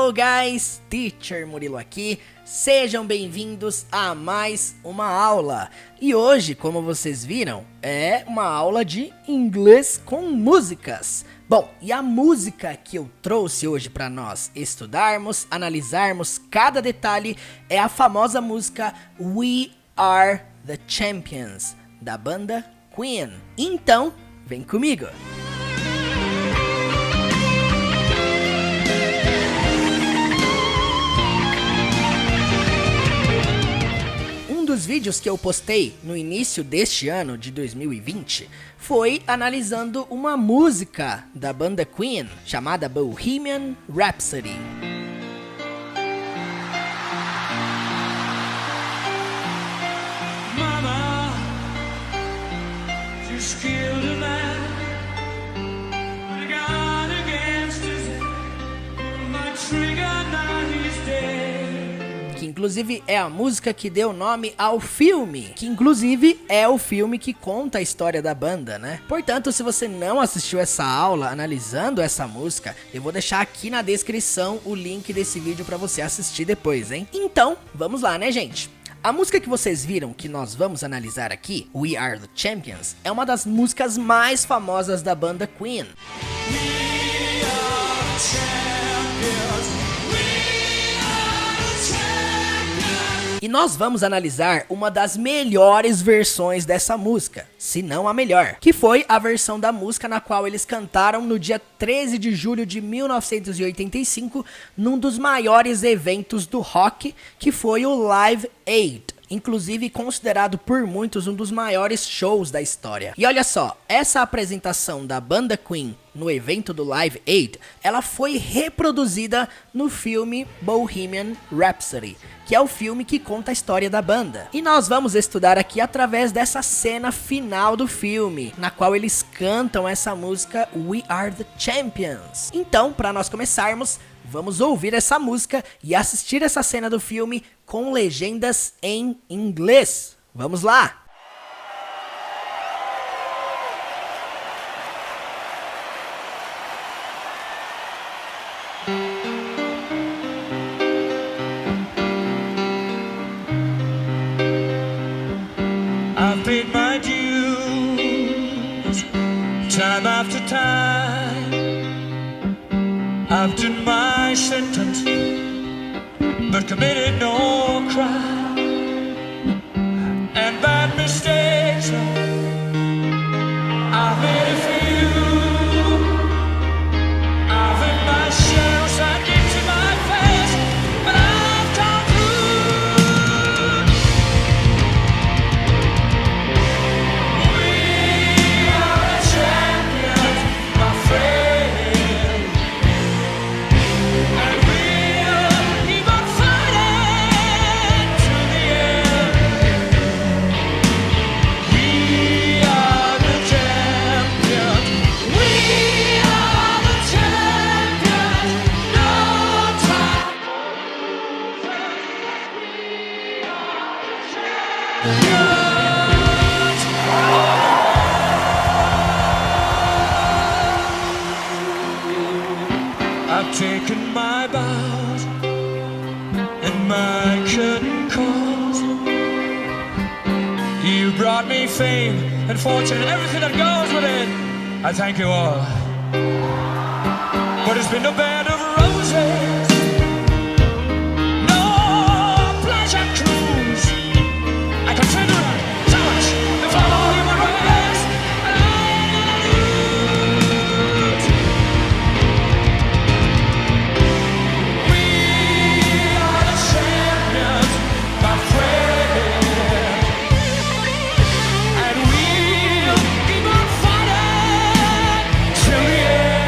Hello guys, Teacher Murilo aqui, sejam bem-vindos a mais uma aula. E hoje, como vocês viram, é uma aula de inglês com músicas. Bom, e a música que eu trouxe hoje para nós estudarmos, analisarmos cada detalhe é a famosa música We Are The Champions, da banda Queen. Então, vem comigo! Um dos vídeos que eu postei no início deste ano de 2020 foi analisando uma música da banda Queen chamada Bohemian Rhapsody. Mama, you killed a man, but a gun against his head, my trigger, now he's dead. Que inclusive é a música que deu nome ao filme, que inclusive é o filme que conta a história da banda, né? Portanto, se você não assistiu essa aula analisando essa música, eu vou deixar aqui na descrição o link desse vídeo pra você assistir depois, hein? Então, vamos lá, né, gente? A música que vocês viram que nós vamos analisar aqui, We Are The Champions, é uma das músicas mais famosas da banda Queen. E nós vamos analisar uma das melhores versões dessa música, se não a melhor, que foi a versão da música na qual eles cantaram no dia 13 de julho de 1985, num dos maiores eventos do rock, que foi o Live Aid. Inclusive considerado por muitos um dos maiores shows da história. E olha só, essa apresentação da banda Queen no evento do Live Aid, ela foi reproduzida no filme Bohemian Rhapsody, que é o filme que conta a história da banda. E nós vamos estudar aqui através dessa cena final do filme, na qual eles cantam essa música We Are The Champions. Então, para nós começarmos, vamos ouvir essa música e assistir essa cena do filme com legendas em inglês. Vamos lá! I've paid my dues, time after time. I've done my sentence, but committed no crime. And bad mistakes, I've made a few. I've had my shares that get to my face, but I've come through. We are the champions, my friend, and we'll keep on fighting to the end. We are the champions. We are the champions. No time. I've taken my bows and my curtain calls. You brought me fame and fortune and everything that goes with it. I thank you all. But it's been no bed of roses, no pleasure cruise. I consider it so much to follow human race, and I ain't gonna lose. We are the champions, my friend, and we'll keep on fighting till the end.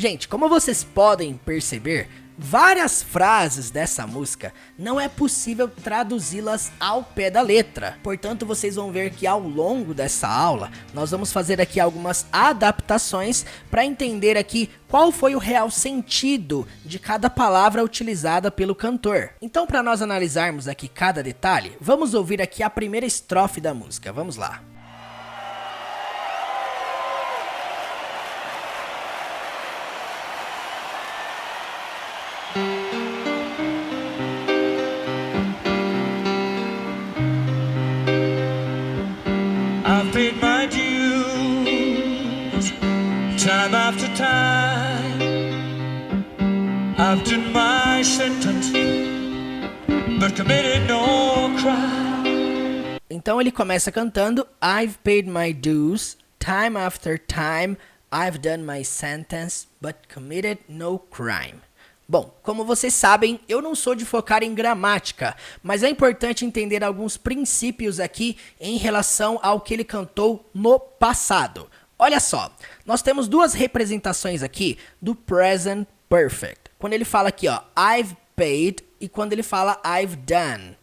Gente, como vocês podem perceber, várias frases dessa música não é possível traduzi-las ao pé da letra. Portanto, vocês vão ver que ao longo dessa aula, nós vamos fazer aqui algumas adaptações para entender aqui qual foi o real sentido de cada palavra utilizada pelo cantor. Então, para nós analisarmos aqui cada detalhe, vamos ouvir aqui a primeira estrofe da música. Vamos lá. I've paid my dues, time after time. I've done my sentence, but committed no crime. Então ele começa cantando I've paid my dues, time after time. I've done my sentence, but committed no crime. Bom, como vocês sabem, eu não sou de focar em gramática, mas é importante entender alguns princípios aqui em relação ao que ele cantou no passado. Olha só, nós temos duas representações aqui do present perfect. Quando ele fala aqui, ó, I've paid, e quando ele fala I've done.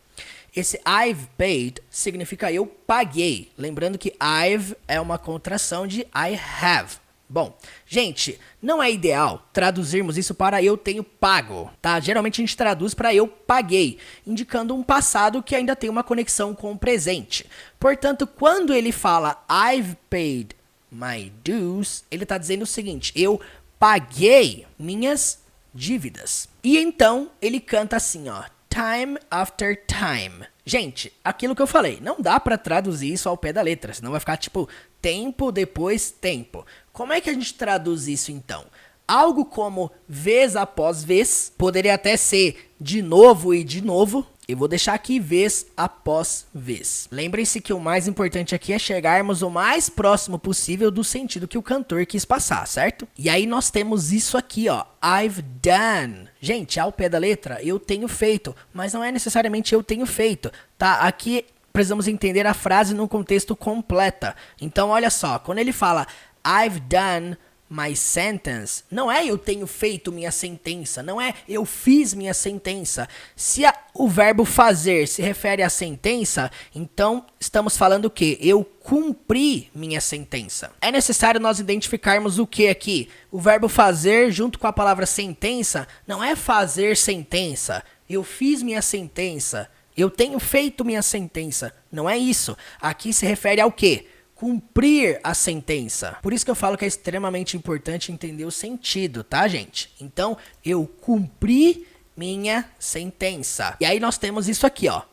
Esse I've paid significa eu paguei. Lembrando que I've é uma contração de I have. Bom, gente, não é ideal traduzirmos isso para eu tenho pago, tá? Geralmente a gente traduz para eu paguei, indicando um passado que ainda tem uma conexão com o presente. Portanto, quando ele fala I've paid my dues, ele está dizendo o seguinte, eu paguei minhas dívidas. E então ele canta assim, ó, time after time. Gente, aquilo que eu falei, não dá para traduzir isso ao pé da letra, senão vai ficar tipo tempo depois tempo. Como é que a gente traduz isso então? Algo como vez após vez, poderia até ser de novo e de novo. Eu vou deixar aqui vez após vez. Lembrem-se que o mais importante aqui é chegarmos o mais próximo possível do sentido que o cantor quis passar, certo? E aí nós temos isso aqui, ó, I've done. Gente, ao pé da letra, eu tenho feito, mas não é necessariamente eu tenho feito, tá? Aqui precisamos entender a frase no contexto completa. Então, olha só, quando ele fala I've done my sentence, não é eu tenho feito minha sentença, não é eu fiz minha sentença. Se o verbo fazer se refere à sentença, então estamos falando o quê? Eu cumpri minha sentença. É necessário nós identificarmos o que aqui? O verbo fazer junto com a palavra sentença não é fazer sentença. Eu fiz minha sentença. Eu tenho feito minha sentença. Não é isso. Aqui se refere ao quê? Cumprir a sentença. Por isso que eu falo que é extremamente importante entender o sentido, tá, gente? Então, eu cumpri minha sentença. E aí nós temos isso aqui, ó.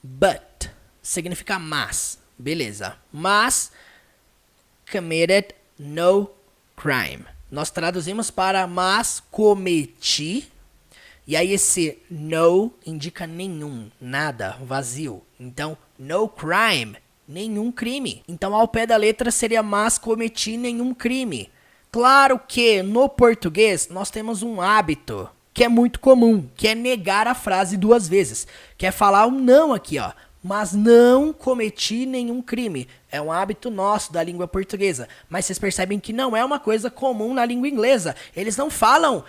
But significa mas. Beleza. Mas committed no crime. Nós traduzimos para mas cometi. E aí esse no indica nenhum, nada, vazio. Então, no crime, nenhum crime. Então, ao pé da letra seria mas cometi nenhum crime. Claro que no português nós temos um hábito que é muito comum, que é negar a frase duas vezes. Que é falar um não aqui, ó. Mas não cometi nenhum crime. É um hábito nosso da língua portuguesa. Mas vocês percebem que não é uma coisa comum na língua inglesa. Eles não falam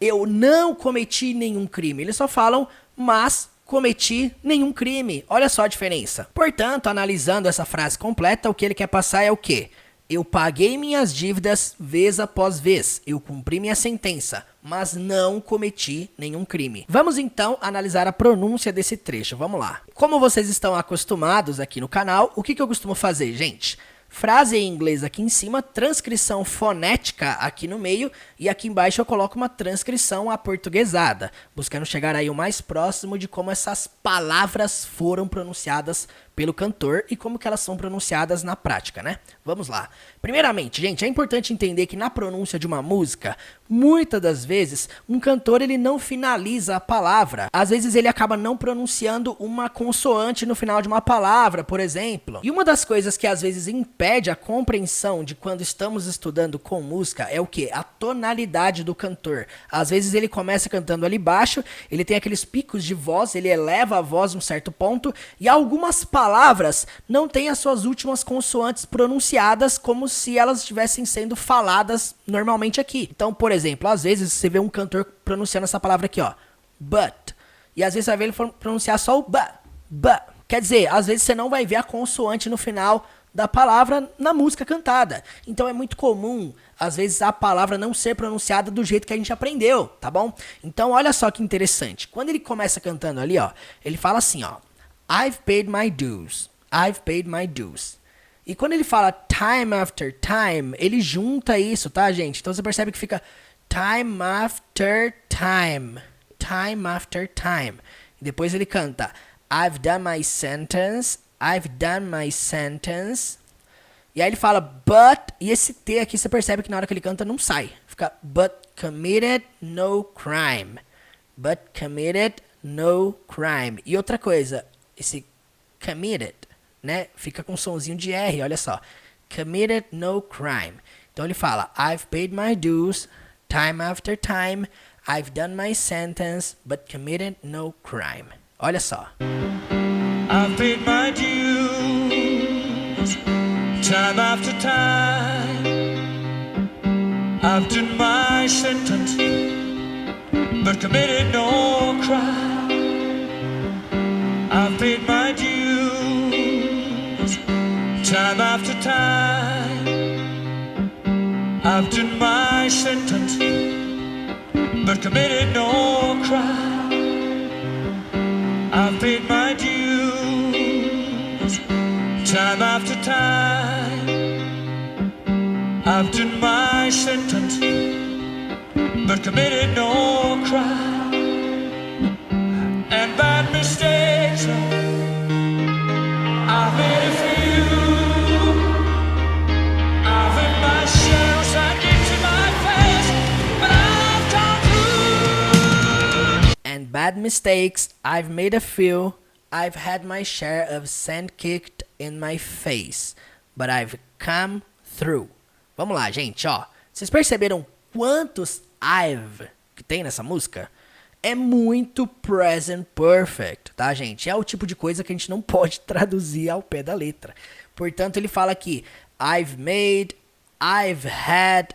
eu não cometi nenhum crime. Eles só falam mas cometi nenhum crime. Olha só a diferença. Portanto, analisando essa frase completa, o que ele quer passar é o quê? Eu paguei minhas dívidas vez após vez. Eu cumpri minha sentença, mas não cometi nenhum crime. Vamos então analisar a pronúncia desse trecho. Vamos lá. Como vocês estão acostumados aqui no canal, o que eu costumo fazer, gente? Frase em inglês aqui em cima, transcrição fonética aqui no meio e aqui embaixo eu coloco uma transcrição aportuguesada, buscando chegar aí o mais próximo de como essas palavras foram pronunciadas pelo cantor e como que elas são pronunciadas na prática, né? Vamos lá. Primeiramente, gente, é importante entender que na pronúncia de uma música, muitas das vezes, um cantor ele não finaliza a palavra. Às vezes ele acaba não pronunciando uma consoante no final de uma palavra, por exemplo. E uma das coisas que às vezes impede a compreensão de quando estamos estudando com música é o quê? A tonalidade do cantor. Às vezes ele começa cantando ali baixo, ele tem aqueles picos de voz, ele eleva a voz a um certo ponto e algumas palavras palavras não têm as suas últimas consoantes pronunciadas como se elas estivessem sendo faladas normalmente aqui. Então, por exemplo, às vezes você vê um cantor pronunciando essa palavra aqui, ó, but. E às vezes você vai ver ele pronunciar só o ba. Quer dizer, às vezes você não vai ver a consoante no final da palavra na música cantada. Então é muito comum, às vezes, a palavra não ser pronunciada do jeito que a gente aprendeu, tá bom? Então olha só que interessante. Quando ele começa cantando ali, ó, ele fala assim, ó, I've paid my dues. I've paid my dues. E quando ele fala time after time, ele junta isso, tá, gente? Então você percebe que fica time after time. Time after time. E depois ele canta I've done my sentence. I've done my sentence. E aí ele fala but. E esse T aqui você percebe que na hora que ele canta não sai. Fica but committed no crime. But committed no crime. E outra coisa, esse committed, né? Fica com um sonzinho de R, olha só. Committed no crime. Então ele fala I've paid my dues. Time after time. I've done my sentence. But committed no crime. Olha só. I've paid my dues, time after time. I've done my sentence, but committed no crime. I've paid my dues, time after time. I've done my sentence, but committed no crime. I've paid my dues, time after time. I've done my sentence, but committed no crime. And bad mistakes, I've made a few. I've had my share, I get to my face, but I've come through. And bad mistakes, I've made a few. I've had my share of sand kicked in my face, but I've come through. Vamos lá, gente, ó. Vocês perceberam quantos I've que tem nessa música? É muito present perfect, tá, gente? É o tipo de coisa que a gente não pode traduzir ao pé da letra. Portanto, ele fala aqui, I've made, I've had,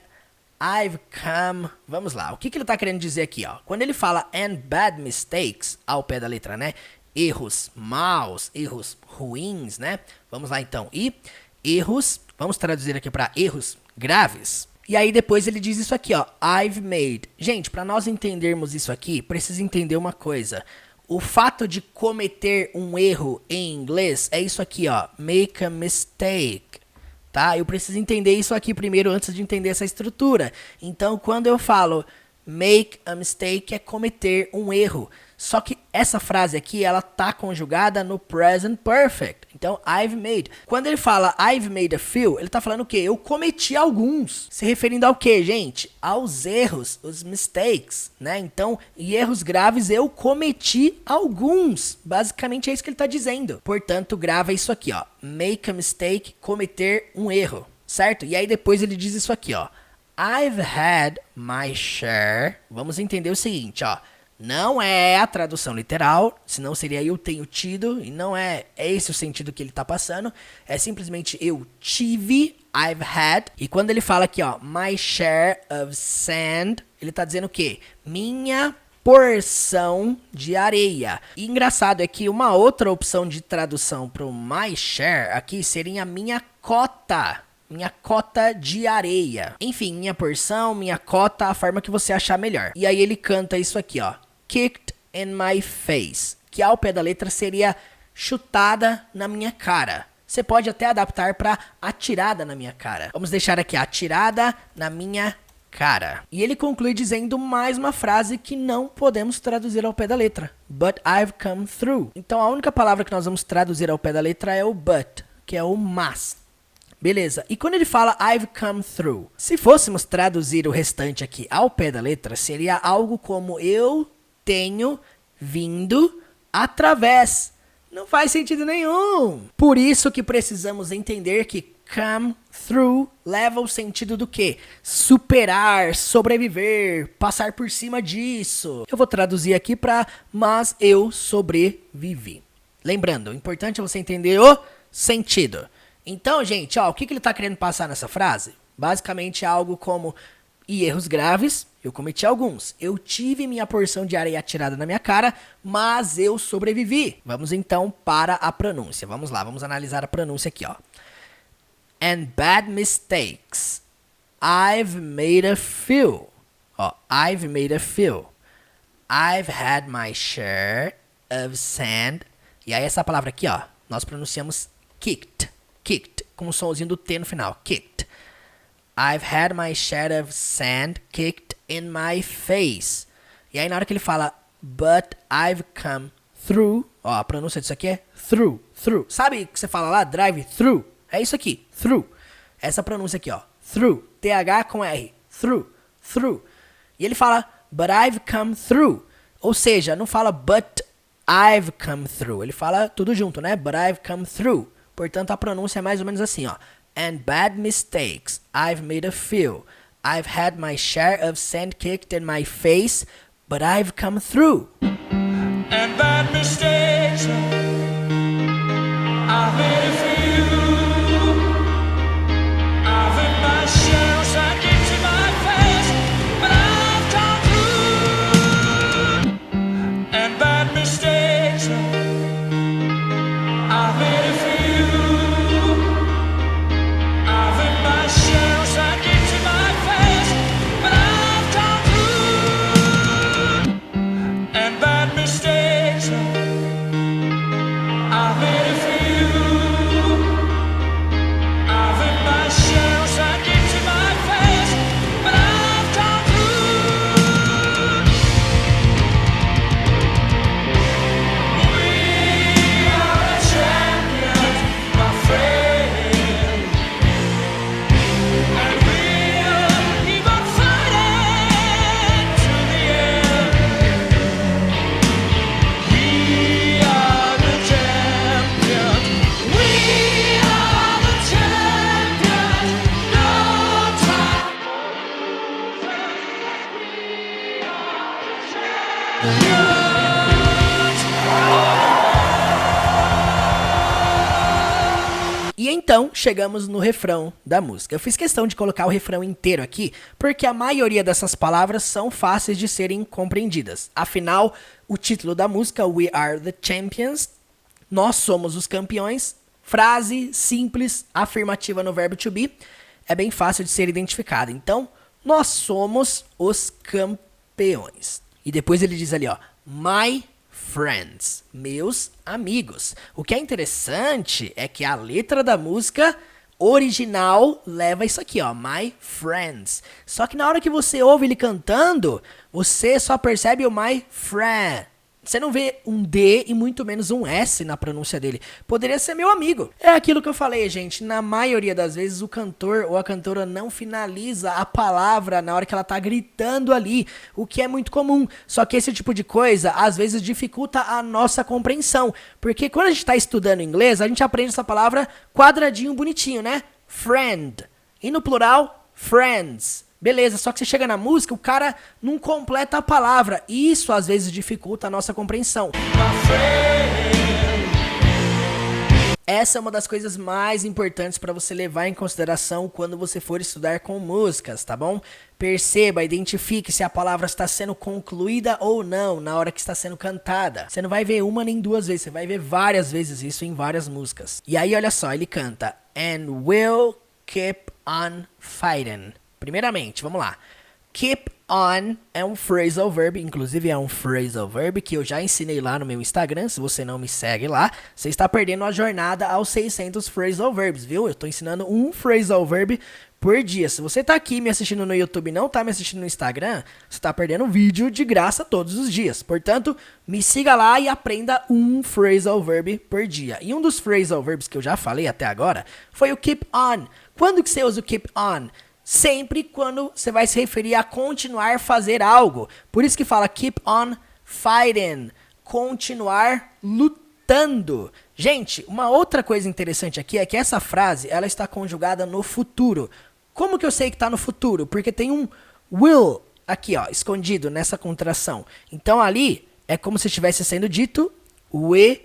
I've come. Vamos lá, o que ele tá querendo dizer aqui, ó? Quando ele fala and bad mistakes, ao pé da letra, né? Erros maus, erros ruins, né? Vamos lá, então. E erros, vamos traduzir aqui para erros graves. E aí depois ele diz isso aqui, ó. I've made. Gente, para nós entendermos isso aqui, precisa entender uma coisa. O fato de cometer um erro em inglês é isso aqui, ó. Make a mistake. Tá? Eu preciso entender isso aqui primeiro antes de entender essa estrutura. Então, quando eu falo make a mistake, é cometer um erro. Só que essa frase aqui, ela tá conjugada no present perfect. Então, I've made. Quando ele fala I've made a few, ele tá falando o quê? Eu cometi alguns. Se referindo ao quê, gente? Aos erros, os mistakes, né? Então, em erros graves, eu cometi alguns. Basicamente é isso que ele tá dizendo. Portanto, grava isso aqui, ó. Make a mistake, cometer um erro, certo? E aí depois ele diz isso aqui, ó. I've had my share. Vamos entender o seguinte, ó. Não é a tradução literal, senão seria eu tenho tido, e não é esse o sentido que ele tá passando. É simplesmente eu tive, I've had. E quando ele fala aqui, ó, my share of sand, ele tá dizendo o quê? Minha porção de areia. E engraçado é que uma outra opção de tradução pro my share aqui seria minha cota. Minha cota de areia. Enfim, minha porção, minha cota, a forma que você achar melhor. E aí ele canta isso aqui, ó. Kicked in my face. Que ao pé da letra seria chutada na minha cara. Você pode até adaptar para atirada na minha cara. Vamos deixar aqui, atirada na minha cara. E ele conclui dizendo mais uma frase que não podemos traduzir ao pé da letra. But I've come through. Então a única palavra que nós vamos traduzir ao pé da letra é o but, que é o mas. Beleza, e quando ele fala I've come through, se fôssemos traduzir o restante aqui ao pé da letra, seria algo como eu tenho vindo através. Não faz sentido nenhum. Por isso que precisamos entender que come through leva o sentido do quê? Superar, sobreviver, passar por cima disso. Eu vou traduzir aqui para mas eu sobrevivi. Lembrando, o importante é você entender o sentido. Então, gente, ó, o que ele tá querendo passar nessa frase? Basicamente algo como, e erros graves, eu cometi alguns. Eu tive minha porção de areia atirada na minha cara, mas eu sobrevivi. Vamos então para a pronúncia. Vamos lá, vamos analisar a pronúncia aqui, ó. And bad mistakes. I've made a few. Ó, I've made a few. I've had my share of sand. E aí essa palavra aqui, ó, nós pronunciamos kicked. Kicked, com o somzinho do T no final. Kicked. I've had my share of sand kicked in my face. E aí na hora que ele fala, but I've come through. Ó, a pronúncia disso aqui é through, through. Sabe o que você fala lá? Drive through. É isso aqui, through. Essa pronúncia aqui, ó, through. TH com R. Through, through. E ele fala, but I've come through. Ou seja, não fala, but I've come through. Ele fala tudo junto, né? But I've come through. Portanto, a pronúncia é mais ou menos assim, ó. And bad mistakes, I've made a few. I've had my share of sand kicked in my face, but I've come through. And bad mistakes, I've made a few. I've had my share of sand kicked in my face, but I've come through. And bad mistakes, I've made a few. I've had my share of sand kicked in my face, but I've come through. And bad mistakes, I've made a few. I've had my share of sand kicked in my face, but I've come through. We are the champions, my friend, and we'll keep on fighting to the end. We are the champions. We are the champions. No time. E então, chegamos no refrão da música. Eu fiz questão de colocar o refrão inteiro aqui, porque a maioria dessas palavras são fáceis de serem compreendidas. Afinal, o título da música, We Are The Champions, nós somos os campeões, frase simples, afirmativa no verbo to be, é bem fácil de ser identificada. Então, nós somos os campeões. E depois ele diz ali, ó, my friends, meus amigos. O que é interessante é que a letra da música original leva isso aqui, ó, my friends. Só que na hora que você ouve ele cantando, você só percebe o my friend. Você não vê um D e muito menos um S na pronúncia dele. Poderia ser meu amigo. É aquilo que eu falei, gente. Na maioria das vezes o cantor ou a cantora não finaliza a palavra na hora que ela tá gritando ali, o que é muito comum. Só que esse tipo de coisa às vezes dificulta a nossa compreensão. Porque quando a gente tá estudando inglês, a gente aprende essa palavra quadradinho bonitinho, né? Friend. E no plural, friends. Beleza, só que você chega na música, o cara não completa a palavra. E isso às vezes dificulta a nossa compreensão. Essa é uma das coisas mais importantes para você levar em consideração quando você for estudar com músicas, tá bom? Perceba, identifique se a palavra está sendo concluída ou não na hora que está sendo cantada. Você não vai ver uma nem duas vezes, você vai ver várias vezes isso em várias músicas. E aí, olha só, ele canta And we'll keep on fighting. Primeiramente, vamos lá. Keep on é um phrasal verb, inclusive é um phrasal verb que eu já ensinei lá no meu Instagram. Se você não me segue lá, você está perdendo a jornada aos 600 phrasal verbs, viu? Eu estou ensinando um phrasal verb por dia. Se você está aqui me assistindo no YouTube e não está me assistindo no Instagram, você está perdendo um vídeo de graça todos os dias. Portanto, me siga lá e aprenda um phrasal verb por dia. E um dos phrasal verbs que eu já falei até agora foi o keep on. Quando que você usa o keep on? Sempre quando você vai se referir a continuar a fazer algo. Por isso que fala keep on fighting. Continuar lutando. Gente, uma outra coisa interessante aqui é que essa frase ela está conjugada no futuro. Como que eu sei que está no futuro? Porque tem um will aqui, ó, escondido nessa contração. Então ali é como se estivesse sendo dito we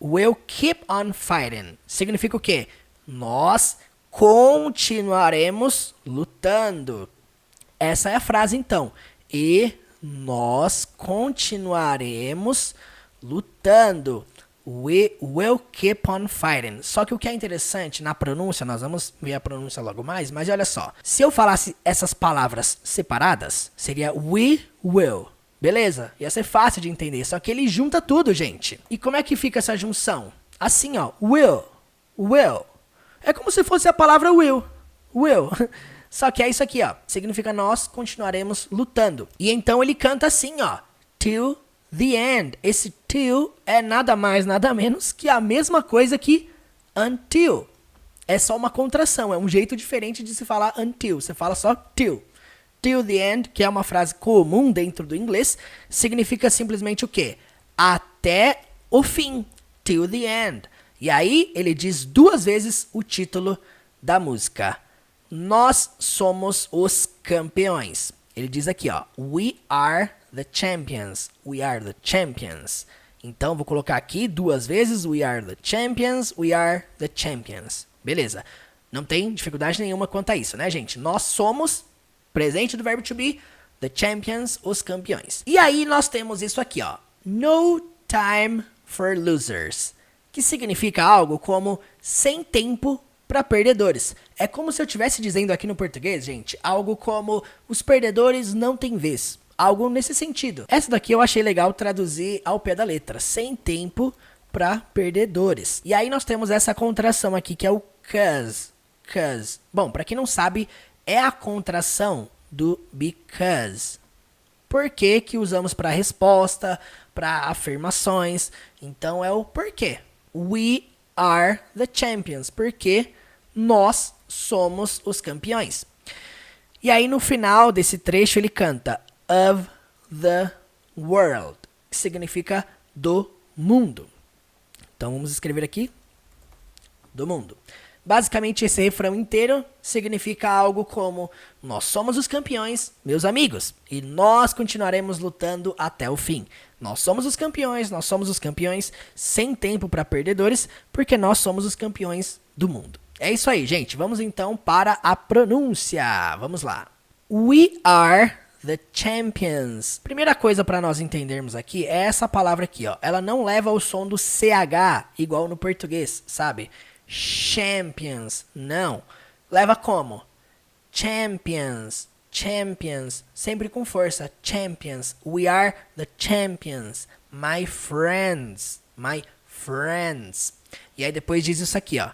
We'll keep on fighting. Significa o quê? Nós continuaremos lutando. Essa é a frase, então. E nós continuaremos lutando. We will keep on fighting. Só que o que é interessante na pronúncia, nós vamos ver a pronúncia logo mais, mas olha só. Se eu falasse essas palavras separadas, seria we will. Beleza? Ia ser fácil de entender, só que ele junta tudo, gente. E como é que fica essa junção? Assim, ó. Will. Will. É como se fosse a palavra will. Will. Só que é isso aqui, ó. Significa nós continuaremos lutando. E então ele canta assim, ó. Till the end. Esse till é nada mais, nada menos que a mesma coisa que until. É só uma contração, é um jeito diferente de se falar until. Você fala só till. Till the end, que é uma frase comum dentro do inglês, significa simplesmente o quê? Até o fim. Till the end. E aí ele diz 2 vezes o título da música. Nós somos os campeões. Ele diz aqui, ó. We are the champions. We are the champions. Então, vou colocar aqui 2 vezes. We are the champions. We are the champions. Beleza. Não tem dificuldade nenhuma quanto a isso, né, gente? Nós somos, presente do verbo to be, the champions, os campeões. E aí nós temos isso aqui, ó. No time for losers. Que significa algo como sem tempo para perdedores. É como se eu estivesse dizendo aqui no português, gente, algo como os perdedores não têm vez. Algo nesse sentido. Essa daqui eu achei legal traduzir ao pé da letra. Sem tempo para perdedores. E aí nós temos essa contração aqui, que é o cause. Cause. Bom, para quem não sabe, é a contração do because. Por que que usamos para resposta, para afirmações. Então é o porquê. We are the champions. Porque nós somos os campeões. E aí no final desse trecho ele canta of the world, que significa do mundo. Então vamos escrever aqui do mundo. Basicamente esse refrão inteiro significa algo como nós somos os campeões, meus amigos, e nós continuaremos lutando até o fim. Nós somos os campeões sem tempo para perdedores, porque nós somos os campeões do mundo. É isso aí, gente. Vamos então para a pronúncia. Vamos lá. We are the champions. Primeira coisa para nós entendermos aqui é essa palavra aqui, ó. Ela não leva o som do CH igual no português, sabe? Champions. Não. Leva como? Champions. Champions. Sempre com força. Champions. We are the champions. My friends. My friends. E aí depois diz isso aqui, ó.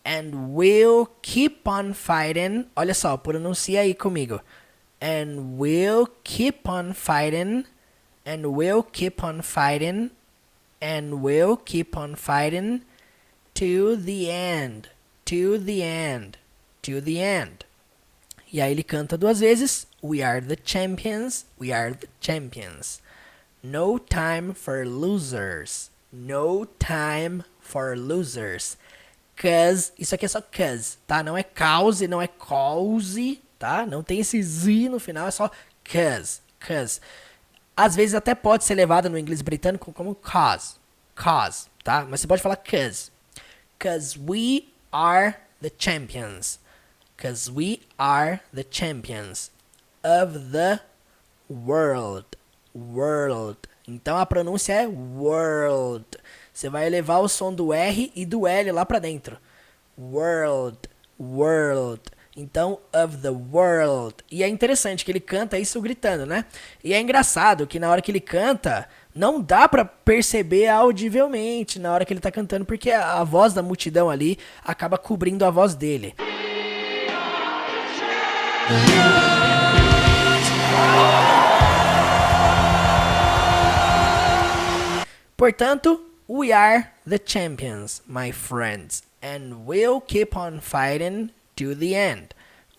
And we'll keep on fighting. Olha só, pronuncia aí comigo. And we'll keep on fighting. And we'll keep on fighting. And we'll keep on fighting. To the end. To the end. To the end. E aí ele canta 2 vezes. We are the champions. We are the champions. No time for losers. No time for losers. Cause, isso aqui é só cause, tá? Não é cause, não é cause, tá? Não tem esse z no final, é só cause, cause. Às vezes até pode ser levado no inglês britânico como cause, tá? Mas você pode falar cause. Cause we are the champions. Cause we are the champions of the world. World. Então a pronúncia é world. Você vai elevar o som do R e do L lá pra dentro. World. World. Então, of the world. E é interessante que ele canta isso gritando, né? E é engraçado que na hora que ele canta, não dá pra perceber audivelmente na hora que ele tá cantando, porque a voz da multidão ali acaba cobrindo a voz dele. Portanto, we are the champions, my friends, and we'll keep on fighting to the end.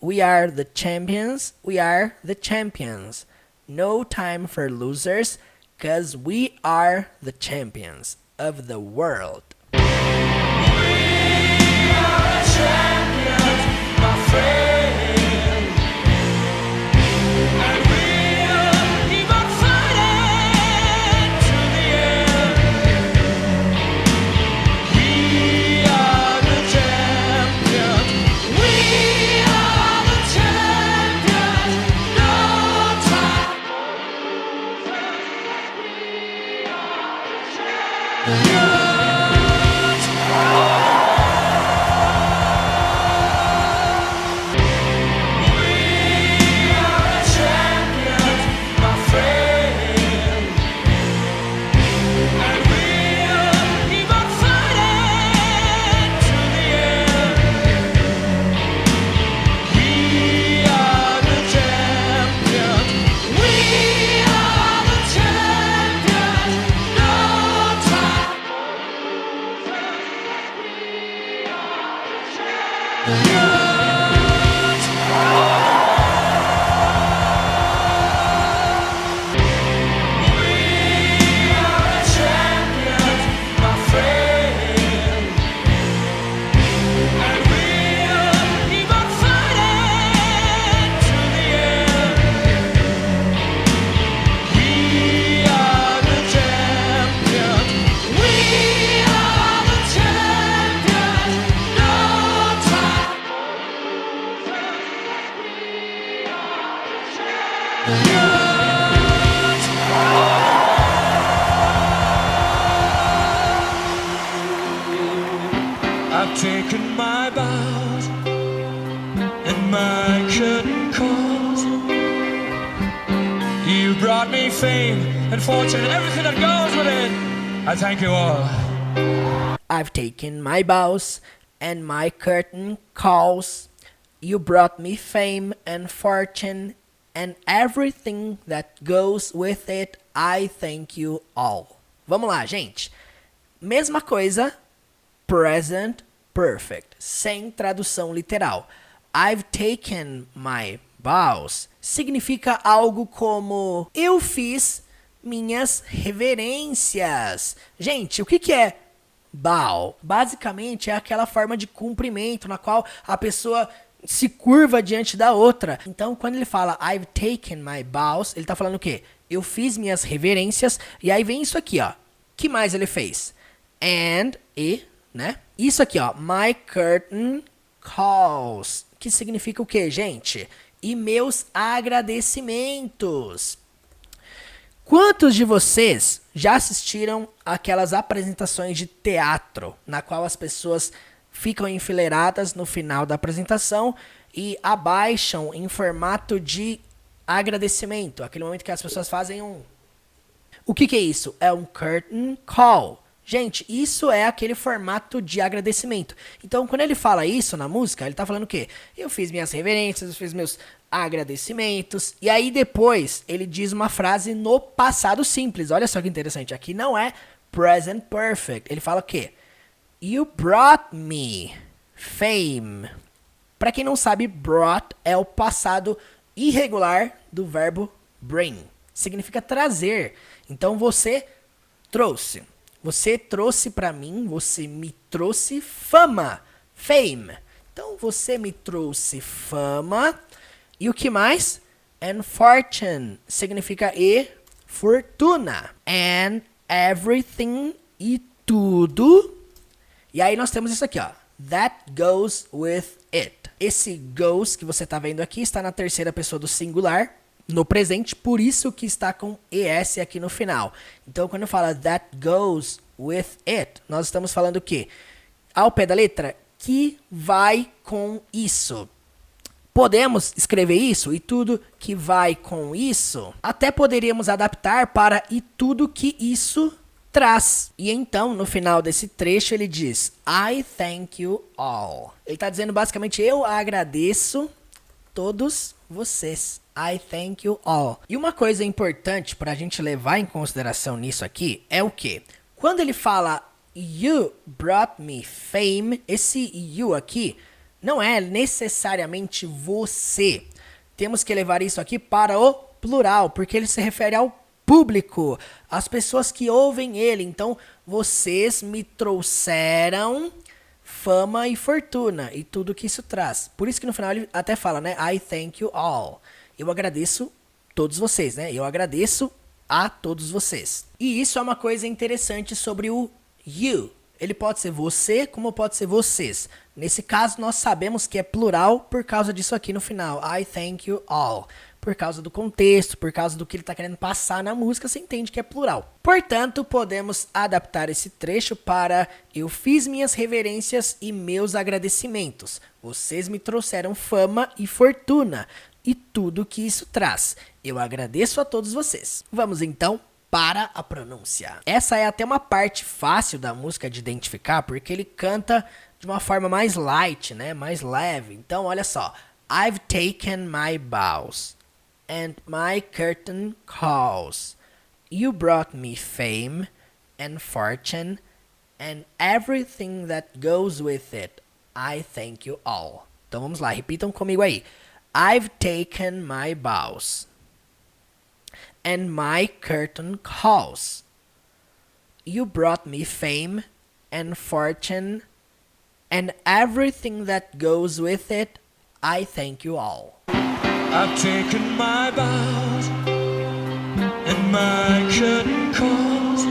We are the champions, we are the champions. No time for losers, 'cause we are the champions of the world. We are champions, my friend. And we'll keep on fighting to the end. I've taken my bows and my curtain calls. You brought me fame and fortune and everything that goes with it. I thank you all. I've taken my bows and my curtain calls. You brought me fame and fortune and everything that goes with it. I thank you all. Vamos lá, gente. Mesma coisa, present perfect, sem tradução literal. I've taken my bows significa algo como eu fiz minhas reverências. Gente, o que é bow? Basicamente é aquela forma de cumprimento na qual a pessoa se curva diante da outra. Então, quando ele fala I've taken my bows, ele tá falando o quê? Eu fiz minhas reverências. E aí vem isso aqui, ó. Que mais ele fez? And, e, né? Isso aqui, ó. My curtain calls. Que significa o quê, gente? E meus agradecimentos. Quantos de vocês já assistiram aquelas apresentações de teatro, na qual as pessoas ficam enfileiradas no final da apresentação e abaixam em formato de agradecimento? Aquele momento que as pessoas fazem um... O que é isso? É um curtain call. Gente, isso é aquele formato de agradecimento. Então, quando ele fala isso na música, ele tá falando o quê? Eu fiz minhas reverências, eu fiz meus agradecimentos. E aí depois ele diz uma frase no passado simples. Olha só que interessante. Aqui não é present perfect. Ele fala o quê? You brought me fame. Para quem não sabe, brought é o passado irregular do verbo bring. Significa trazer. Então você trouxe. Você trouxe para mim, você me trouxe fama. Fame. Então você me trouxe fama. E o que mais? And fortune. Significa e fortuna. And everything. E tudo. E aí nós temos isso aqui, ó. That goes with it. Esse goes que você está vendo aqui está na terceira pessoa do singular, no presente, por isso que está com es aqui no final. Então, quando fala that goes with it, nós estamos falando o quê? Ao pé da letra, que vai com isso. Podemos escrever isso, e tudo que vai com isso. Até poderíamos adaptar para e tudo que isso traz. E então, no final desse trecho, ele diz I thank you all. Ele está dizendo basicamente, eu agradeço todos vocês. I thank you all. E uma coisa importante para a gente levar em consideração nisso aqui é o quê? Quando ele fala you brought me fame, esse you aqui não é necessariamente você. Temos que levar isso aqui para o plural, porque ele se refere ao público, as pessoas que ouvem ele. Então, vocês me trouxeram fama e fortuna e tudo que isso traz. Por isso que no final ele até fala, né? I thank you all. Eu agradeço todos vocês, né? Eu agradeço a todos vocês. E isso é uma coisa interessante sobre o you. Ele pode ser você, como pode ser vocês. Nesse caso, nós sabemos que é plural por causa disso aqui no final. I thank you all. Por causa do contexto, por causa do que ele está querendo passar na música, você entende que é plural. Portanto, podemos adaptar esse trecho para eu fiz minhas reverências e meus agradecimentos. Vocês me trouxeram fama e fortuna e tudo que isso traz. Eu agradeço a todos vocês. Vamos então para a pronúncia. Essa é até uma parte fácil da música de identificar, porque ele canta de uma forma mais light, né? Mais leve. Então, olha só. I've taken my bows and my curtain calls. You brought me fame and fortune and everything that goes with it. I thank you all. Então vamos lá, repitam comigo aí. I've taken my bows, and my curtain calls. You brought me fame and fortune, and everything that goes with it. I thank you all. I've taken my bows and my curtain calls.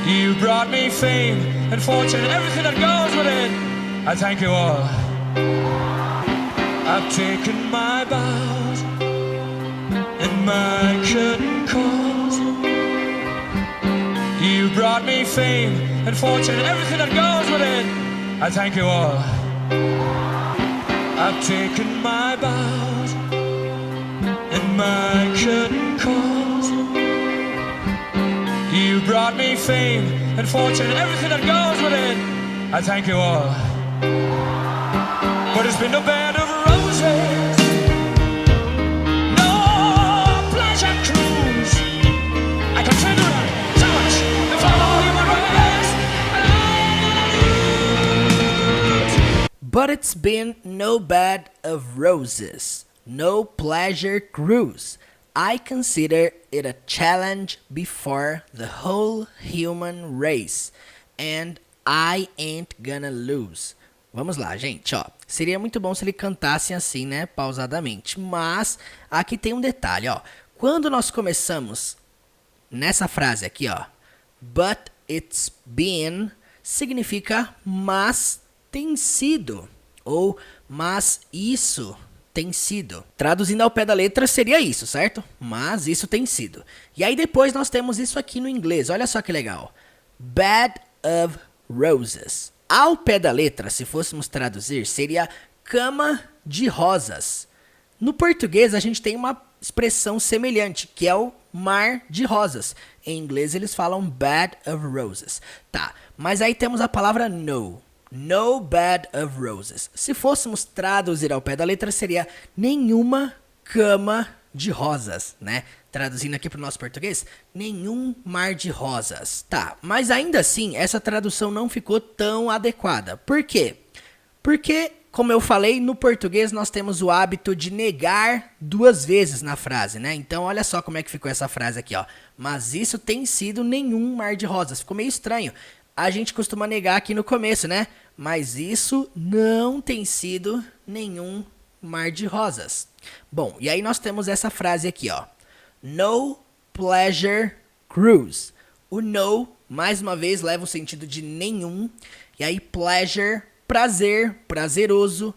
You brought me fame and fortune and everything that goes with it. I thank you all. I've taken my bows and my curtain calls. You brought me fame and fortune and everything that goes with it. I thank you all. I've taken my bows and my curtain calls. You brought me fame and fortune and everything that goes with it. I thank you all. But it's been a bed of roses, no pleasure cruise. I consider it so much to follow human race, and I ain't gonna lose. But it's been no bed of roses, no pleasure cruise. I consider it a challenge before the whole human race, and I ain't gonna lose. Vamos lá, gente, ó. Seria muito bom se ele cantasse assim, né, pausadamente. Mas aqui tem um detalhe, ó. Quando nós começamos nessa frase aqui, ó, but it's been, significa mas tem sido, ou mas isso tem sido. Traduzindo ao pé da letra seria isso, certo? Mas isso tem sido. E aí depois nós temos isso aqui no inglês. Olha só que legal. Bed of roses. Ao pé da letra, se fôssemos traduzir, seria cama de rosas. No português a gente tem uma expressão semelhante, que é o mar de rosas. Em inglês eles falam bed of roses. Tá, mas aí temos a palavra no. No bed of roses. Se fôssemos traduzir ao pé da letra, seria nenhuma cama de rosas, né? Traduzindo aqui para o nosso português, nenhum mar de rosas. Tá, mas ainda assim, essa tradução não ficou tão adequada. Por quê? Porque, como eu falei, no português nós temos o hábito de negar duas vezes na frase, né? Então, olha só como é que ficou essa frase aqui, ó. Mas isso tem sido nenhum mar de rosas. Ficou meio estranho. A gente costuma negar aqui no começo, né? Mas isso não tem sido nenhum mar de rosas. Bom, e aí nós temos essa frase aqui, ó. No pleasure cruise. O no, mais uma vez, leva o sentido de nenhum. E aí pleasure, prazer, prazeroso.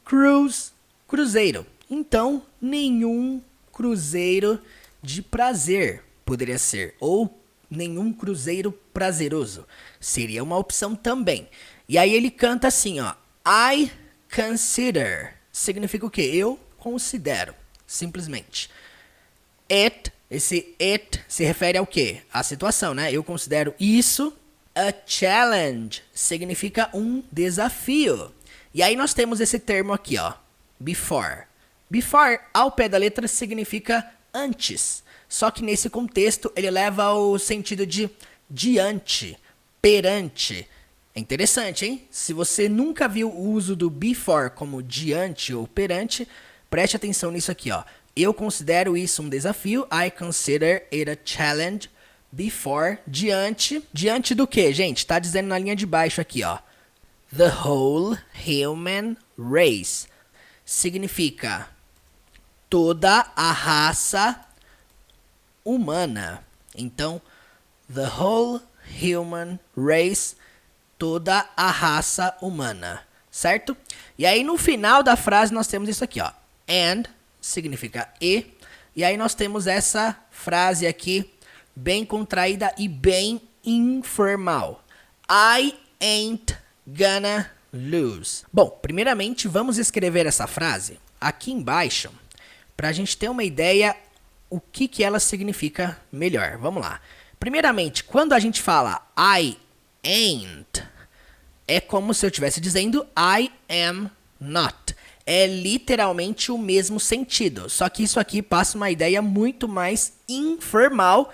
Cruise, cruzeiro. Então, nenhum cruzeiro de prazer poderia ser. Ou nenhum cruzeiro prazeroso. Seria uma opção também. E aí ele canta assim, ó. I consider. Significa o quê? Eu considero. Simplesmente. It, esse it se refere ao quê? À situação, né? Eu considero isso a challenge. Significa um desafio. E aí nós temos esse termo aqui, ó. Before. Before, ao pé da letra, significa antes. Só que nesse contexto, ele leva o sentido de diante, perante. É interessante, hein? Se você nunca viu o uso do before como diante ou perante, preste atenção nisso aqui, ó. Eu considero isso um desafio. I consider it a challenge. Before, diante. Diante do quê, gente? Tá dizendo na linha de baixo aqui, ó. The whole human race. Significa toda a raça humana. Então, the whole human race, toda a raça humana, certo? E aí no final da frase nós temos isso aqui, ó. And significa e aí nós temos essa frase aqui bem contraída e bem informal. I ain't gonna lose. Bom, primeiramente vamos escrever essa frase aqui embaixo para a gente ter uma ideia o que ela significa melhor. Vamos lá. Primeiramente, quando a gente fala I ain't, é como se eu estivesse dizendo I am not. É literalmente o mesmo sentido. Só que isso aqui passa uma ideia muito mais informal,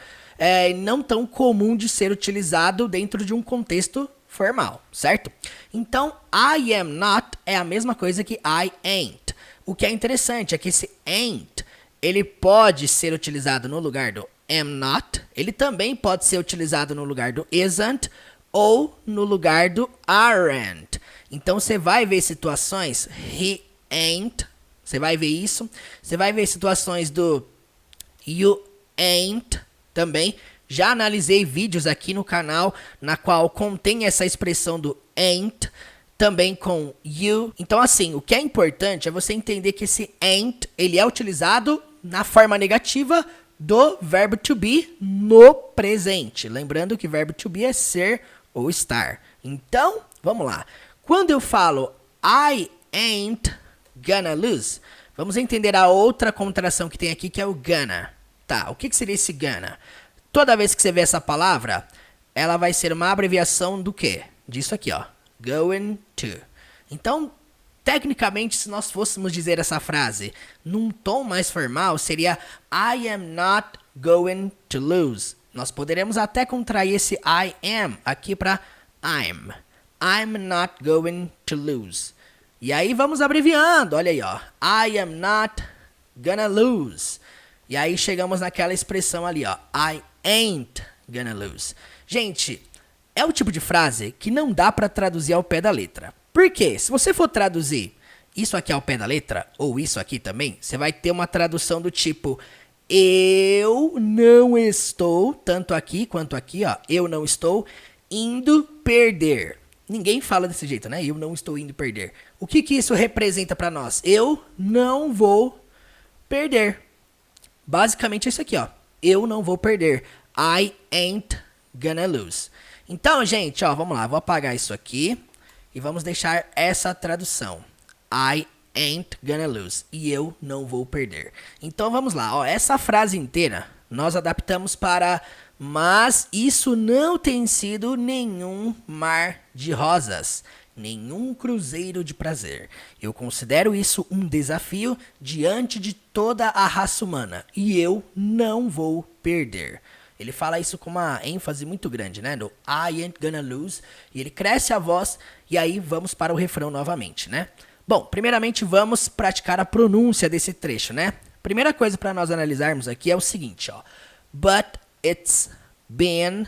não tão comum de ser utilizado dentro de um contexto formal, certo? Então, I am not é a mesma coisa que I ain't. O que é interessante é que esse ain't, ele pode ser utilizado no lugar do am not, ele também pode ser utilizado no lugar do isn't ou no lugar do aren't. Então, você vai ver situações, he ain't, você vai ver isso. Você vai ver situações do you ain't também. Já analisei vídeos aqui no canal na qual contém essa expressão do ain't, também com you. Então, assim, o que é importante é você entender que esse ain't, ele é utilizado na forma negativa do verbo to be no presente. Lembrando que verbo to be é ser ou estar. Então, vamos lá. Quando eu falo I ain't gonna lose, vamos entender a outra contração que tem aqui, que é o gonna. Tá, o que seria esse gonna? Toda vez que você vê essa palavra, ela vai ser uma abreviação do quê? Disso aqui, ó. Going to. Então, tecnicamente, se nós fôssemos dizer essa frase num tom mais formal, seria I am not going to lose. Nós poderemos até contrair esse I am aqui para I'm. I'm not going to lose. E aí vamos abreviando, olha aí, ó. I am not gonna lose. E aí chegamos naquela expressão ali, ó. I ain't gonna lose. Gente, é o tipo de frase que não dá para traduzir ao pé da letra. Por quê? Se você for traduzir isso aqui ao pé da letra, ou isso aqui também, você vai ter uma tradução do tipo eu não estou, tanto aqui quanto aqui, ó. Eu não estou indo perder. Ninguém fala desse jeito, né? Eu não estou indo perder. O que isso representa para nós? Eu não vou perder. Basicamente é isso aqui, ó. Eu não vou perder. I ain't gonna lose. Então, gente, ó, vamos lá. Vou apagar isso aqui e vamos deixar essa tradução. I ain't gonna lose. E eu não vou perder. Então, vamos lá. Ó, essa frase inteira nós adaptamos para mas isso não tem sido nenhum mar de rosas. Nenhum cruzeiro de prazer. Eu considero isso um desafio diante de toda a raça humana. E eu não vou perder. Ele fala isso com uma ênfase muito grande, né? No I ain't gonna lose. E ele cresce a voz. E aí vamos para o refrão novamente, né? Bom, primeiramente vamos praticar a pronúncia desse trecho, né? Primeira coisa para nós analisarmos aqui é o seguinte, ó. But it's been.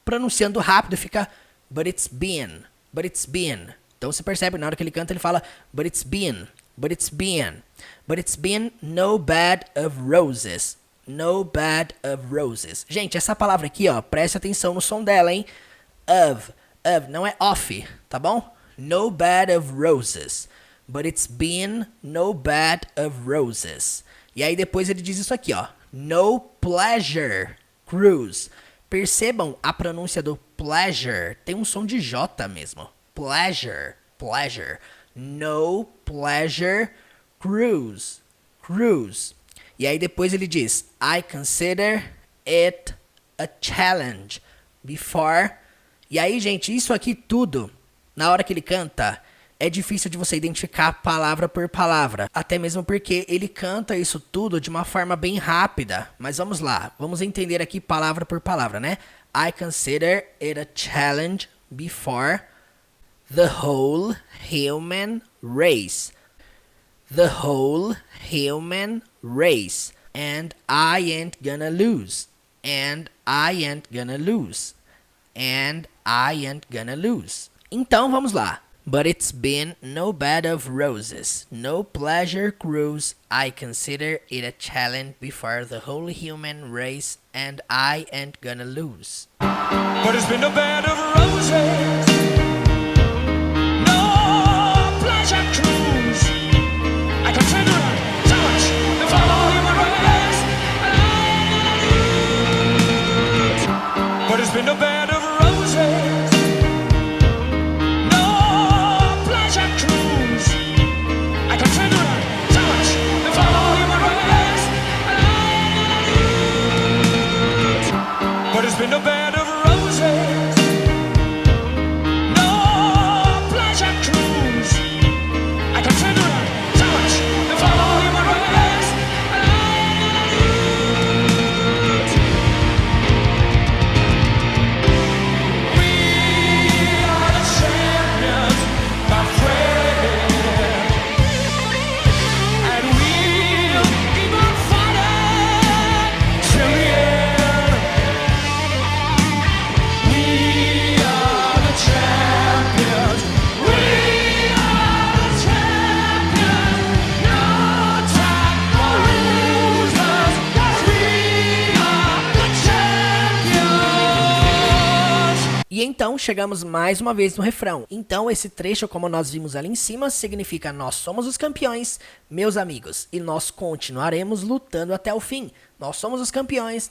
Pronunciando rápido fica but it's been. But it's been. Então você percebe, na hora que ele canta, ele fala but it's been. But it's been. But it's been no bed of roses. No bed of roses. Gente, essa palavra aqui, ó, preste atenção no som dela, hein? Of. Não é off, tá bom? No bed of roses. But it's been no bed of roses. E aí depois ele diz isso aqui, ó. No pleasure cruise. Percebam a pronúncia do pleasure. Tem um som de J mesmo. Pleasure. Pleasure. No pleasure cruise. Cruise. E aí depois ele diz I consider it a challenge before. E aí, gente, isso aqui tudo, na hora que ele canta, é difícil de você identificar palavra por palavra. Até mesmo porque ele canta isso tudo de uma forma bem rápida. Mas vamos lá, vamos entender aqui palavra por palavra, né? I consider it a challenge before the whole human race. The whole human race. And I ain't gonna lose. And I ain't gonna lose. And I ain't gonna lose. Então vamos lá. But it's been no bed of roses, no pleasure cruise. I consider it a challenge before the whole human race, and I ain't gonna lose. But it's been a bed of roses, no pleasure cruise. I consider it challenge before the whole human race, and I ain't gonna lose. But it's been a bed of roses. But it's been a bed of roses. Então, chegamos mais uma vez no refrão. Então, esse trecho, como nós vimos ali em cima, significa nós somos os campeões, meus amigos, e nós continuaremos lutando até o fim. Nós somos os campeões,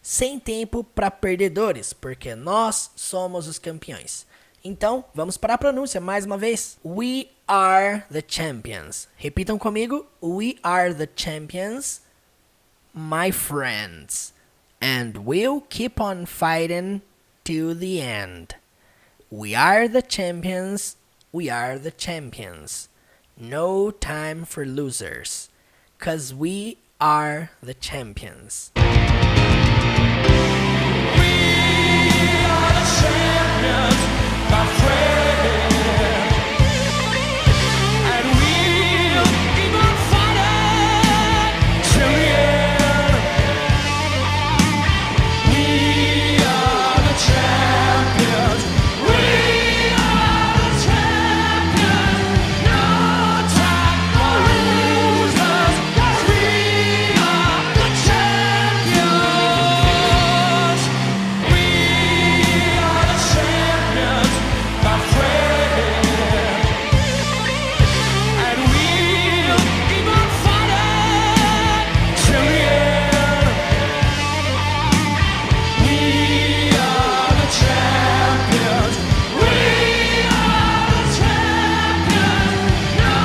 sem tempo para perdedores, porque nós somos os campeões. Então, vamos para a pronúncia mais uma vez. We are the champions. Repitam comigo. We are the champions, my friends. And we'll keep on fighting till the end. We are the champions. We are the champions. No time for losers. 'Cause we are the champions. We are the champions, my friend. And we'll keep on fighting till the end. We are the champions. We are the champions. No time for losers. 'Cause we are the champions. We are the champions, my friend. And we'll keep on fighting till the end. We are the champions. We are the champions. No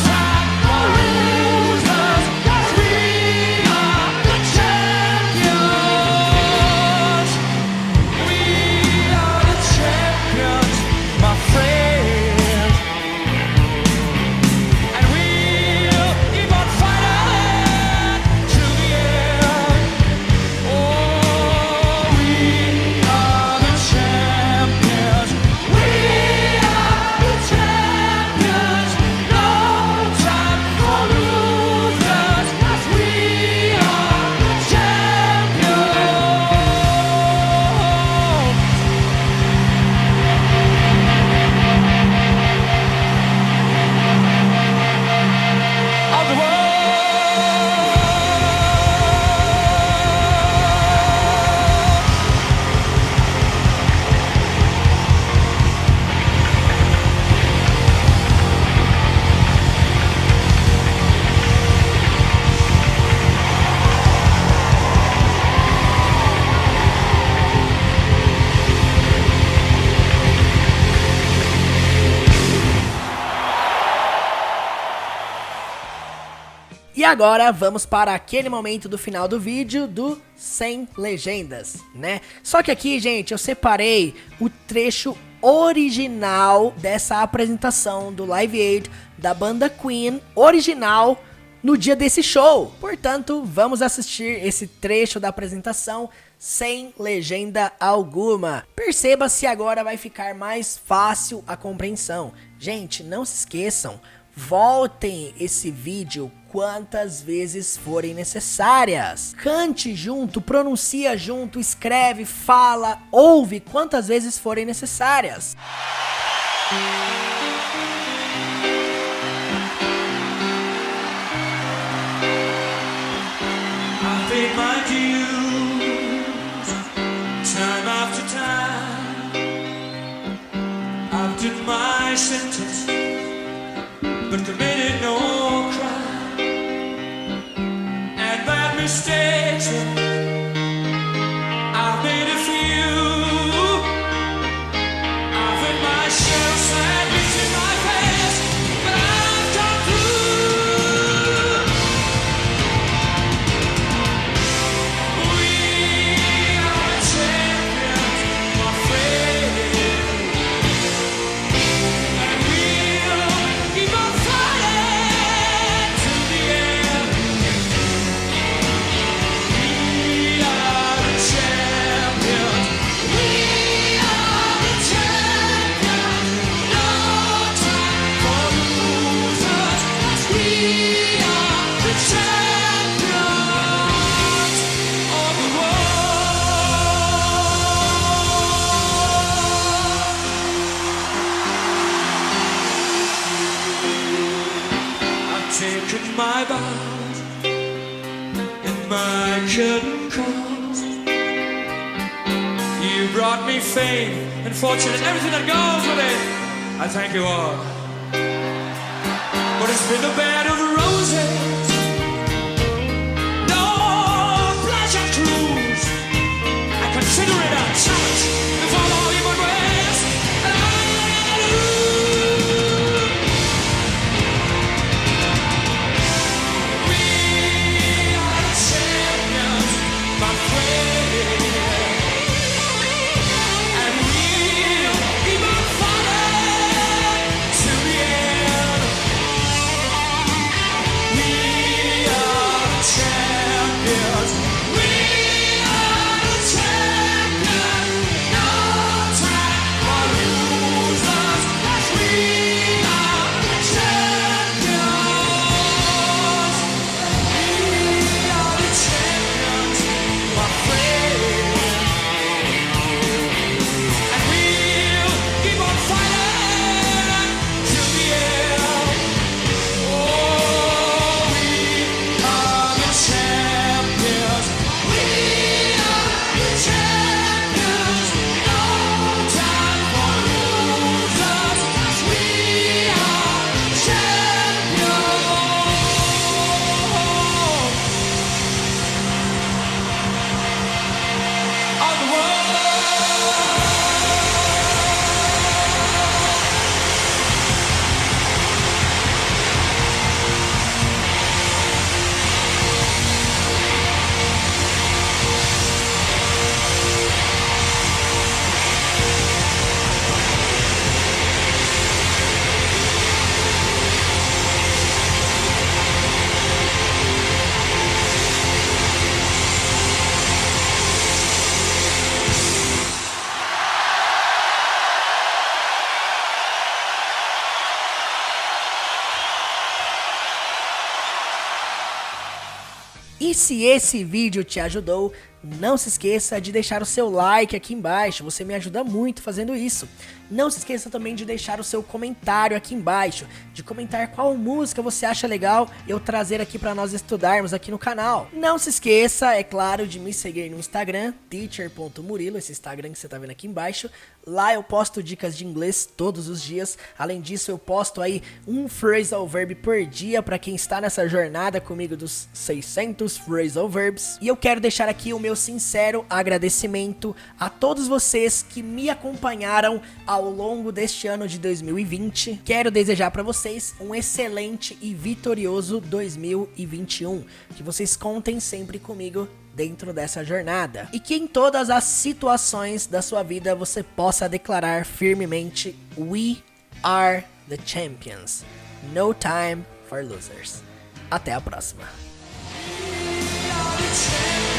time for losers. 'Cause we are the champions. We are the champions, my friend. And we'll keep on fighting till the end. Oh, we are the champions. We are the champions. No time for losers. 'Cause we are the champions. Of the world. E agora vamos para aquele momento do final do vídeo do Sem Legendas, né? Só que aqui, gente, eu separei o trecho original dessa apresentação do Live Aid da banda Queen, original, no dia desse show. Portanto, vamos assistir esse trecho da apresentação sem legenda alguma. Perceba se agora vai ficar mais fácil a compreensão. Gente, não se esqueçam, voltem esse vídeo quantas vezes forem necessárias. Cante junto, pronuncia junto, escreve, fala, ouve quantas vezes forem necessárias. I paid my dues, time after time. I've done my sentence, but committed no crime. And bad mistakes, I've made a few. I've hit myself sandwich in my face, but I've come through. We are the champions, my friend. And we'll keep on fighting till the end. We are the champions. We are the champions. No time for losers. 'Cause we are the champions of the world. I've taken my bows and my curtain calls. You brought me fame and fortune and everything that goes with it. I thank you all. But it's been the bed of roses, no pleasure cruise. I consider it a challenge to follow human ways, and I lose. We are the champions, my friend, and we'll keep on fighting to the end. We are the champions. We are the champions. No time for losers, 'cause we are the champions. We are the champions, my friend. And we'll keep on fighting till the end. Oh, we are the champions. We are the champions. No time for losers, 'cause we are the champions of the world. E se esse vídeo te ajudou, não se esqueça de deixar o seu like aqui embaixo, você me ajuda muito fazendo isso. Não se esqueça também de deixar o seu comentário aqui embaixo, de comentar qual música você acha legal eu trazer aqui pra nós estudarmos aqui no canal. Não se esqueça, é claro, de me seguir no Instagram, teacher.murilo, esse Instagram que você tá vendo aqui embaixo. Lá eu posto dicas de inglês todos os dias. Além disso, eu posto aí um phrasal verb por dia pra quem está nessa jornada comigo dos 600 phrasal verbs. E eu quero deixar aqui o meu sincero agradecimento a todos vocês que me acompanharam ao longo deste ano de 2020. Quero desejar pra vocês um excelente e vitorioso 2021. Que vocês contem sempre comigo dentro dessa jornada. E que em todas as situações da sua vida você possa declarar firmemente: We are the champions. No time for losers. Até a próxima. We are the champions.